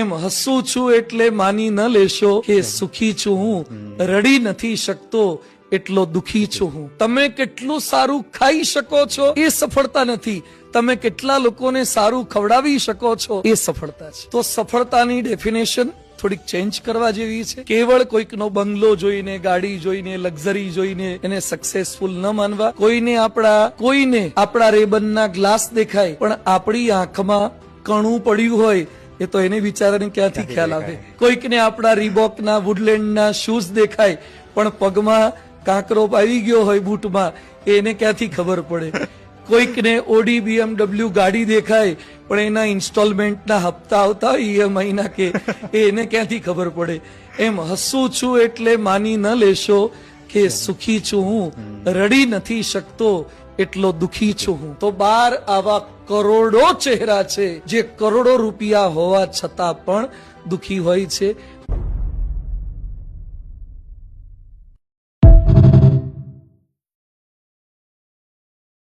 એમ હસું છું એટલે માની ન લેશો કે સુખી છું હું, રડી નથી શકતો એટલો દુખી છું હું. તમે કેટલું સારું ખાઈ શકો છો એ સફળતા નથી, તમે કેટલા લોકોને સારું ખવડાવી શકો છો એ સફળતા છે. તો સફળતાની ડેફિનેશન થોડીક ચેન્જ કરવા જેવી છે. કેવળ કોઈકનો બંગલો જોઈને, ગાડી જોઈને, લક્ઝરી જોઈને એને સક્સેસફુલ ન માનવા. કોઈને આપણા રેબનના ગ્લાસ દેખાય પણ આપણી આંખમાં કણું પડ્યું હોય એ તો એને બિચારાને ક્યાંથી ખ્યાલ આવે. કોઈકને આપણા રીબોકના વુડલેન્ડના શૂઝ દેખાય પણ પગમાં કાંકરો આવી ગયો હોય બૂટમાં, એને ક્યાંથી ખબર પડે. કોઈકને ઓડી BMW ગાડી દેખાય પણ એના ઇન્સ્ટોલમેન્ટના હપ્તા આવતા હોય મહિના કે એને ક્યાંથી ખબર પડે. એમ હસું છું એટલે માની ન લેશો કે સુખી છું હું, રડી નથી શકતો એટલો દુખી છું હું. તો 12 આવા કરોડો ચહેરા છે જે કરોડો રૂપિયા હોવા છતાં પણ દુખી હોય છે.